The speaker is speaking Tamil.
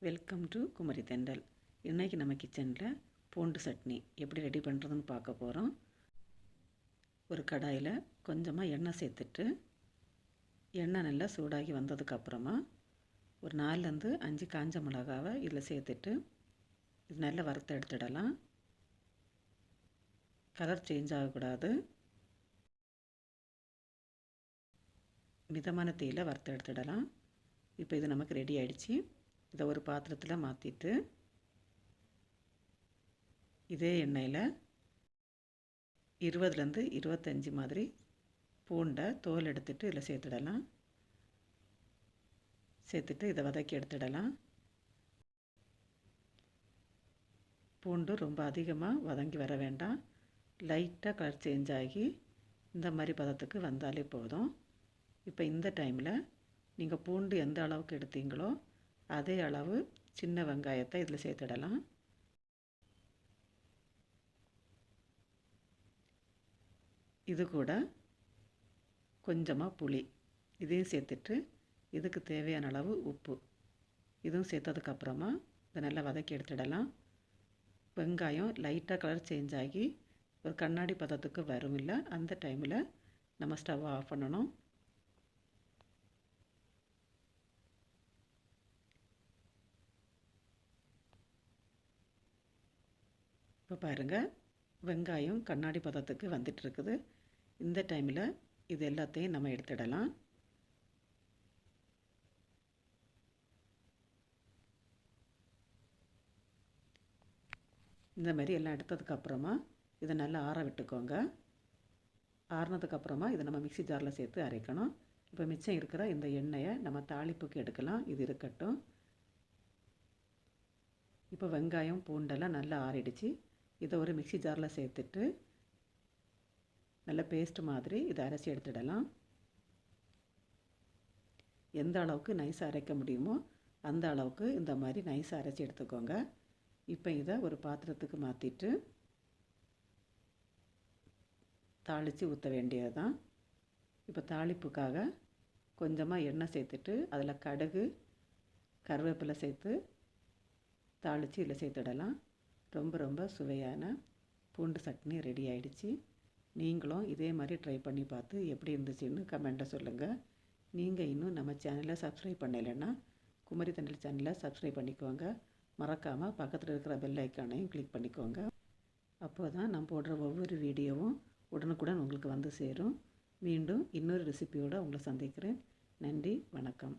வெல்கம் டு குமரி தென்றல். இன்றைக்கி நம்ம கிச்சனில் பூண்டு சட்னி எப்படி ரெடி பண்ணுறதுன்னு பார்க்க போகிறோம். ஒரு கடாயில் கொஞ்சமாக எண்ணெய் சேர்த்துட்டு எண்ணெய் நல்லா சூடாகி வந்ததுக்கப்புறமா ஒரு 4லேருந்து 5 காஞ்ச மிளகாவை இதில் சேர்த்துட்டு இது நல்லா வறுத்து எடுத்துடலாம். கலர் சேஞ்ச் ஆகக்கூடாது. மிதமான தீயில் வறுத்து எடுத்துடலாம். இப்போ இது நமக்கு ரெடி ஆகிடுச்சு. இதை ஒரு பாத்திரத்தில் மாற்றிட்டு இதே எண்ணெயில் 20லேருந்து 25 மாதிரி பூண்டை தோல் எடுத்துட்டு இதில் சேர்த்துடலாம். சேர்த்துட்டு இதை வதக்கி எடுத்துடலாம். பூண்டு ரொம்ப அதிகமாக வதங்கி வர வேண்டாம். லைட்டாக கலர் சேஞ்ச் ஆகி இந்த மாதிரி பதத்துக்கு வந்தாலே போதும். இப்போ இந்த டைமில் நீங்கள் பூண்டு எந்த அளவுக்கு எடுத்தீங்களோ அதே அளவு சின்ன வெங்காயத்தை இதில் சேர்த்துடலாம். இது கூட கொஞ்சமாக புளி இதையும் சேர்த்துட்டு இதுக்கு தேவையான அளவு உப்பு இதுவும் சேர்த்ததுக்கப்புறமா இதை நல்லா வதக்கி எடுத்துடலாம். வெங்காயம் லைட்டாக கலர் சேஞ்ச் ஆகி ஒரு கண்ணாடி பதத்துக்கு வரும் இல்லை, அந்த டைமில் நம்ம ஸ்டவ் ஆஃப் பண்ணணும். இப்போ பாருங்கள், வெங்காயம் கண்ணாடி பதத்துக்கு வந்துட்டுருக்குது. இந்த டைமில் இது எல்லாத்தையும் நம்ம எடுத்துடலாம். இந்த மாதிரி எல்லாம் எடுத்ததுக்கப்புறமா இதை நல்லா ஆற விட்டுக்கோங்க. ஆறினதுக்கப்புறமா இதை நம்ம மிக்ஸி ஜாரில் சேர்த்து அரைக்கணும். இப்போ மிச்சம் இருக்கிற இந்த எண்ணெயை நம்ம தாளிப்புக்கு எடுக்கலாம். இது இருக்கட்டும். இப்போ வெங்காயம் பூண்டெல்லாம் நல்லா ஆறிடுச்சு. இதை ஒரு மிக்ஸி ஜாரில் சேர்த்துட்டு நல்ல பேஸ்ட் மாதிரி இதை அரைச்சி எடுத்துடலாம். எந்த அளவுக்கு நைஸாக அரைக்க முடியுமோ அந்த அளவுக்கு இந்த மாதிரி நைஸாக அரைச்சி எடுத்துக்கோங்க. இப்போ இதை ஒரு பாத்திரத்துக்கு மாற்றிட்டு தாளித்து ஊற்ற வேண்டியது தான். இப்போ தாளிப்புக்காக கொஞ்சமாக எண்ணெய் சேர்த்துட்டு அதில் கடுகு கருவேப்பிலை சேர்த்து தாளித்து இதில் சேர்த்துடலாம். ரொம்ப சுவையான பூண்டு சட்னி ரெடி ஆகிடுச்சு. நீங்களும் இதே மாதிரி ட்ரை பண்ணி பார்த்து எப்படி இருந்துச்சுன்னு கமெண்ட்டில் சொல்லுங்கள். நீங்கள் இன்னும் நம்ம சேனலை சப்ஸ்கிரைப் பண்ணலைன்னா குமரி தென்றல் சேனலை சப்ஸ்கிரைப் பண்ணிக்கோங்க. மறக்காமல் பக்கத்தில் இருக்கிற பெல் ஐக்கானையும் கிளிக் பண்ணிக்கோங்க. அப்போ தான் நான் போடுற ஒவ்வொரு வீடியோவும் உடனுக்குடன் உங்களுக்கு வந்து சேரும். மீண்டும் இன்னொரு ரெசிபியோடு உங்களை சந்திக்கிறேன். நன்றி, வணக்கம்.